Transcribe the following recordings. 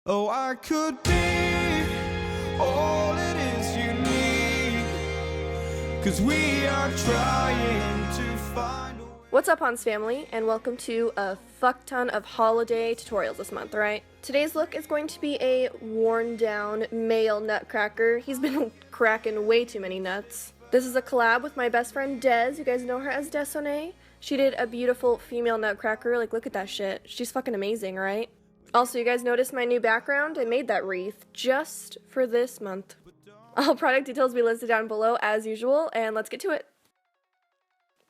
Oh, I could be all it is you need, 'cause we are trying to find a way. What's up, Hanz family, and welcome to a fuck ton of holiday tutorials this month, right? Today's look is going to be a worn down male nutcracker. He's been cracking way too many nuts. This is a collab with my best friend Des. You guys know her as DEHSONAE. She did a beautiful female nutcracker. Like, look at that shit. She's fucking amazing, right? Also, you guys noticed my new background? I made that wreath just for this month. All product details will be listed down below as usual, and let's get to it.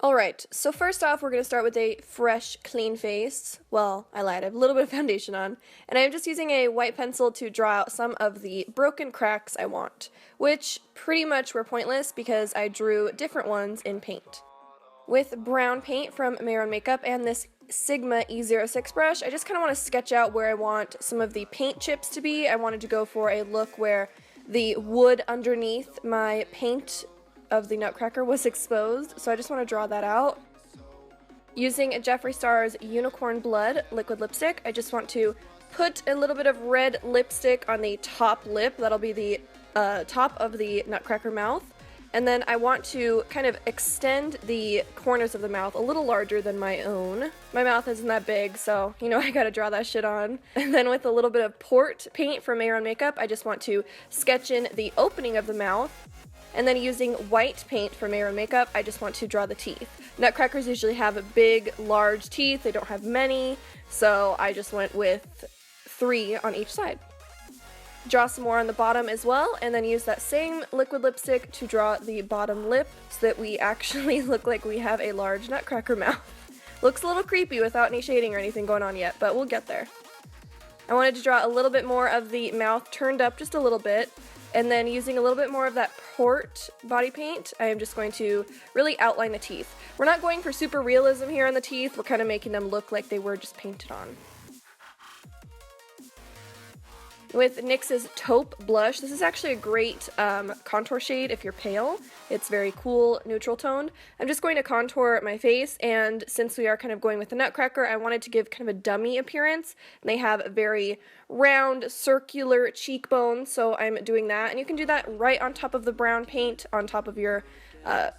Alright, so first off, we're going to start with a fresh, clean face. Well, I lied, I have a little bit of foundation on. And I'm just using a white pencil to draw out some of the broken cracks I want, which pretty much were pointless because I drew different ones in paint. With brown paint from Mehron Makeup and this Sigma E06 brush, I just kind of want to sketch out where I want some of the paint chips to be. I wanted to go for a look where the wood underneath my paint of the nutcracker was exposed, so I just want to draw that out. Using Jeffree Star's Unicorn Blood liquid lipstick, I just want to put a little bit of red lipstick on the top lip. That'll be the top of the nutcracker mouth. And then I want to kind of extend the corners of the mouth a little larger than my own. My mouth isn't that big, so, you know, I gotta draw that shit on. And then with a little bit of port paint from Mehron Makeup, I just want to sketch in the opening of the mouth. And then using white paint from Mehron Makeup, I just want to draw the teeth. Nutcrackers usually have big, large teeth. They don't have many, so I just went with 3 on each side. Draw some more on the bottom as well, and then use that same liquid lipstick to draw the bottom lip so that we actually look like we have a large nutcracker mouth. Looks a little creepy without any shading or anything going on yet, but we'll get there. I wanted to draw a little bit more of the mouth turned up just a little bit, and then using a little bit more of that port body paint, I am just going to really outline the teeth. We're not going for super realism here on the teeth, we're kind of making them look like they were just painted on. With NYX's Taupe blush, this is actually a great contour shade if you're pale. It's very cool, neutral toned. I'm just going to contour my face, and since we are kind of going with the nutcracker, I wanted to give kind of a dummy appearance. And they have very round, circular cheekbones, so I'm doing that. And you can do that right on top of the brown paint, on top of your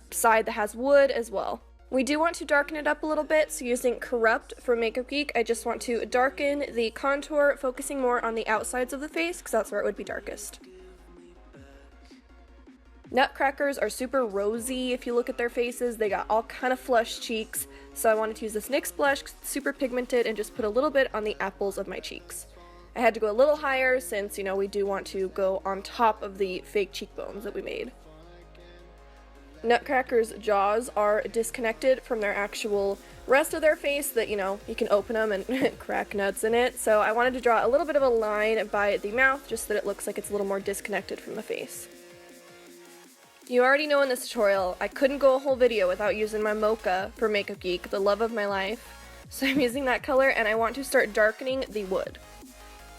side that has wood as well. We do want to darken it up a little bit, so using Corrupt from Makeup Geek, I just want to darken the contour, focusing more on the outsides of the face, because that's where it would be darkest. Nutcrackers are super rosy if you look at their faces. They got all kind of flush cheeks, so I wanted to use this NYX blush, super pigmented, and just put a little bit on the apples of my cheeks. I had to go a little higher since, you know, we do want to go on top of the fake cheekbones that we made. Nutcracker's jaws are disconnected from their actual rest of their face that, you know, you can open them and crack nuts in it. So I wanted to draw a little bit of a line by the mouth just so that it looks like it's a little more disconnected from the face. You already know in this tutorial, I couldn't go a whole video without using my Mocha for Makeup Geek, the love of my life. So I'm using that color, and I want to start darkening the wood.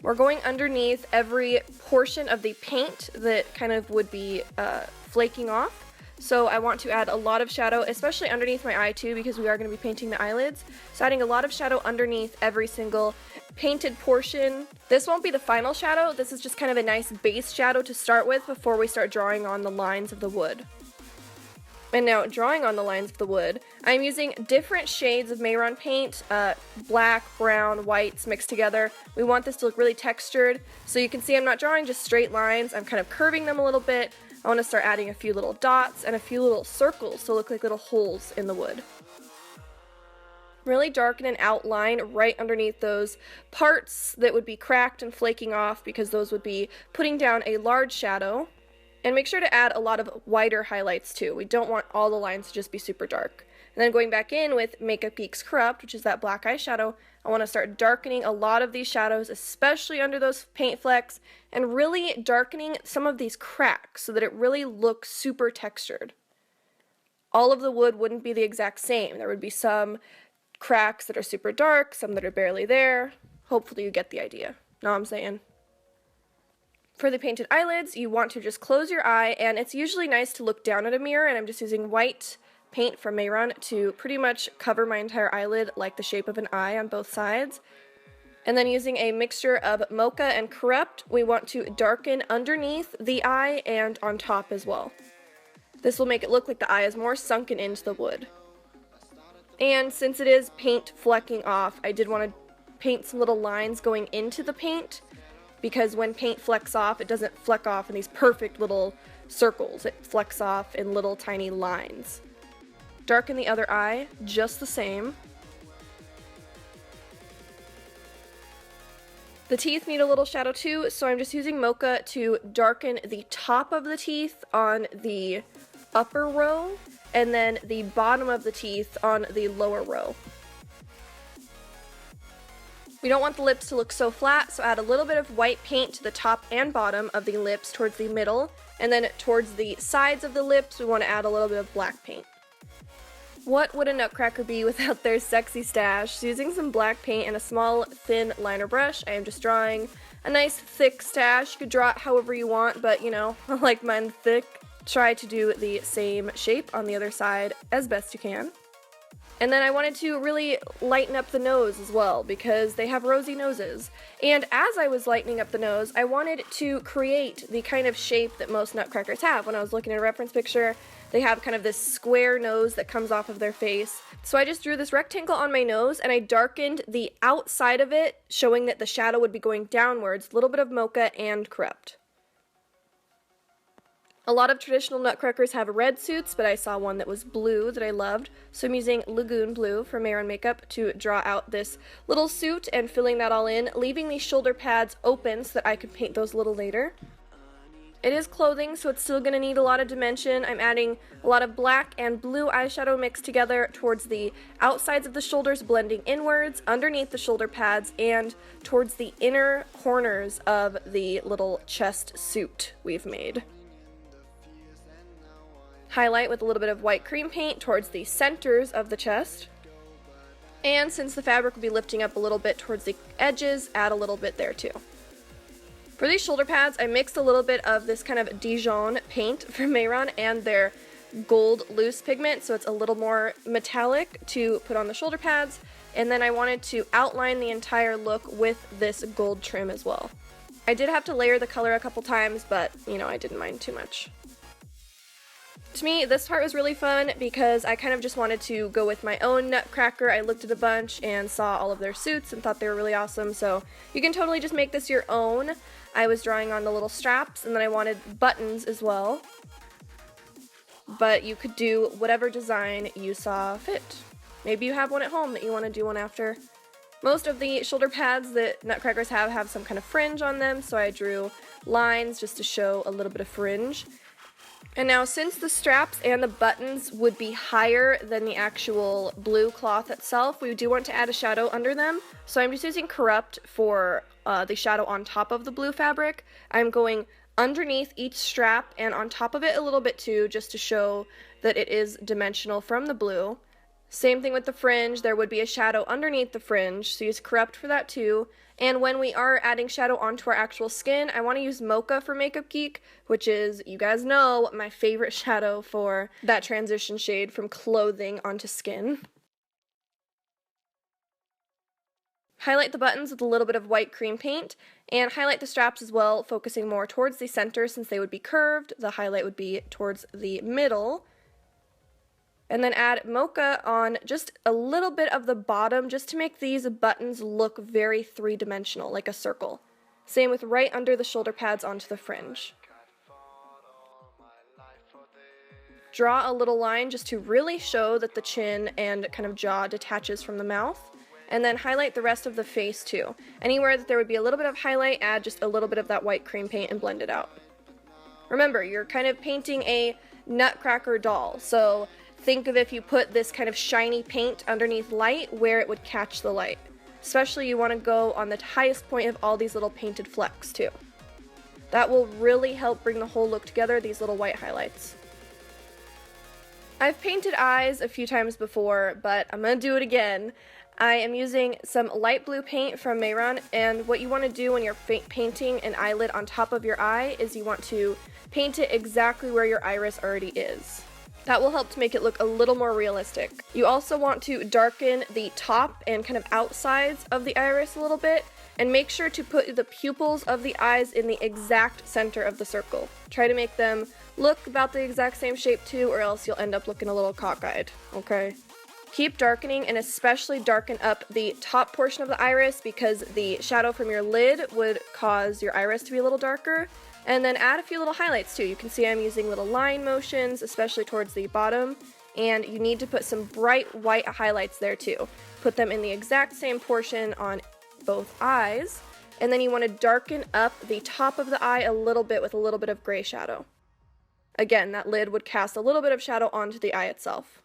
We're going underneath every portion of the paint that kind of would be flaking off. So I want to add a lot of shadow, especially underneath my eye too, because we are going to be painting the eyelids. So adding a lot of shadow underneath every single painted portion. This won't be the final shadow, this is just kind of a nice base shadow to start with before we start drawing on the lines of the wood. And now, drawing on the lines of the wood, I'm using different shades of Mehron paint, black, brown, whites mixed together. We want this to look really textured, so you can see I'm not drawing just straight lines, I'm kind of curving them a little bit. I want to start adding a few little dots and a few little circles to look like little holes in the wood. Really darken and outline right underneath those parts that would be cracked and flaking off, because those would be putting down a large shadow. And make sure to add a lot of wider highlights too. We don't want all the lines to just be super dark. And then going back in with Makeup Geek's Corrupt, which is that black eyeshadow, I want to start darkening a lot of these shadows, especially under those paint flecks, and really darkening some of these cracks so that it really looks super textured. All of the wood wouldn't be the exact same. There would be some cracks that are super dark, some that are barely there. Hopefully you get the idea. Know what I'm saying? For the painted eyelids, you want to just close your eye, and it's usually nice to look down at a mirror, and I'm just using white paint from Mehron to pretty much cover my entire eyelid like the shape of an eye on both sides. And then using a mixture of Mocha and Corrupt, we want to darken underneath the eye and on top as well. This will make it look like the eye is more sunken into the wood. And since it is paint flecking off, I did want to paint some little lines going into the paint, because when paint flecks off, it doesn't fleck off in these perfect little circles. It flecks off in little tiny lines. Darken the other eye just the same. The teeth need a little shadow too, so I'm just using Mocha to darken the top of the teeth on the upper row, and then the bottom of the teeth on the lower row. We don't want the lips to look so flat, so add a little bit of white paint to the top and bottom of the lips towards the middle, and then towards the sides of the lips we want to add a little bit of black paint. What would a nutcracker be without their sexy stash? So using some black paint and a small thin liner brush, I am just drawing a nice thick stash. You could draw it however you want, but you know, I like mine thick. Try to do the same shape on the other side as best you can. And then I wanted to really lighten up the nose as well, because they have rosy noses. And as I was lightening up the nose, I wanted to create the kind of shape that most nutcrackers have. When I was looking at a reference picture, they have kind of this square nose that comes off of their face. So I just drew this rectangle on my nose, and I darkened the outside of it, showing that the shadow would be going downwards, a little bit of Mocha and Corrupt. A lot of traditional nutcrackers have red suits, but I saw one that was blue that I loved, so I'm using Lagoon blue from Mehron Makeup to draw out this little suit and filling that all in, leaving these shoulder pads open so that I could paint those a little later. It is clothing, so it's still going to need a lot of dimension. I'm adding a lot of black and blue eyeshadow mixed together towards the outsides of the shoulders, blending inwards, underneath the shoulder pads, and towards the inner corners of the little chest suit we've made. Highlight with a little bit of white cream paint towards the centers of the chest. And since the fabric will be lifting up a little bit towards the edges, add a little bit there too. For these shoulder pads, I mixed a little bit of this kind of Dijon paint from Mehron and their gold loose pigment, so it's a little more metallic to put on the shoulder pads. And then I wanted to outline the entire look with this gold trim as well. I did have to layer the color a couple times, but you know, I didn't mind too much. To me, this part was really fun because I kind of just wanted to go with my own nutcracker. I looked at a bunch and saw all of their suits and thought they were really awesome, so you can totally just make this your own. I was drawing on the little straps, and then I wanted buttons as well. But you could do whatever design you saw fit. Maybe you have one at home that you want to do one after. Most of the shoulder pads that nutcrackers have some kind of fringe on them, so I drew lines just to show a little bit of fringe. And now, since the straps and the buttons would be higher than the actual blue cloth itself, we do want to add a shadow under them. So I'm just using Corrupt for the shadow on top of the blue fabric. I'm going underneath each strap and on top of it a little bit too, just to show that it is dimensional from the blue. Same thing with the fringe, there would be a shadow underneath the fringe, so use Corrupt for that too. And when we are adding shadow onto our actual skin, I want to use Mocha for Makeup Geek, which is, you guys know, my favorite shadow for that transition shade from clothing onto skin. Highlight the buttons with a little bit of white cream paint, and highlight the straps as well, focusing more towards the center since they would be curved. The highlight would be towards the middle. And then add Mocha on just a little bit of the bottom just to make these buttons look very three-dimensional, like a circle. Same with right under the shoulder pads onto the fringe. Draw a little line just to really show that the chin and kind of jaw detaches from the mouth. And then highlight the rest of the face too. Anywhere that there would be a little bit of highlight, add just a little bit of that white cream paint and blend it out. Remember, you're kind of painting a nutcracker doll, so think of if you put this kind of shiny paint underneath light where it would catch the light. Especially you want to go on the highest point of all these little painted flecks too. That will really help bring the whole look together, these little white highlights. I've painted eyes a few times before, but I'm going to do it again. I am using some light blue paint from Mehron, and what you want to do when you're painting an eyelid on top of your eye is you want to paint it exactly where your iris already is. That will help to make it look a little more realistic. You also want to darken the top and kind of outsides of the iris a little bit, and make sure to put the pupils of the eyes in the exact center of the circle. Try to make them look about the exact same shape too, or else you'll end up looking a little cockeyed, okay? Keep darkening, and especially darken up the top portion of the iris, because the shadow from your lid would cause your iris to be a little darker. And then add a few little highlights too. You can see I'm using little line motions, especially towards the bottom, and you need to put some bright white highlights there too. Put them in the exact same portion on both eyes, and then you want to darken up the top of the eye a little bit with a little bit of gray shadow. Again, that lid would cast a little bit of shadow onto the eye itself.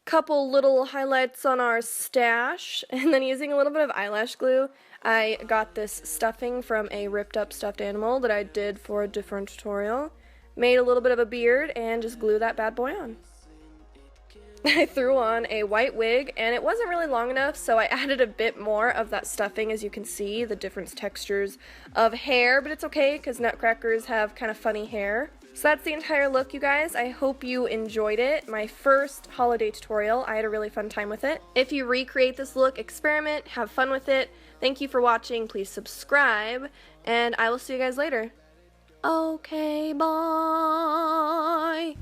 Couple little highlights on our stash, and then using a little bit of eyelash glue, I got this stuffing from a ripped up stuffed animal that I did for a different tutorial. Made a little bit of a beard and just glue that bad boy on. I threw on a white wig, and it wasn't really long enough, so I added a bit more of that stuffing. As you can see, the different textures of hair, but it's okay because nutcrackers have kind of funny hair. So that's the entire look, you guys. I hope you enjoyed it. My first holiday tutorial. I had a really fun time with it. If you recreate this look, experiment, have fun with it. Thank you for watching. Please subscribe, and I will see you guys later. Okay, bye.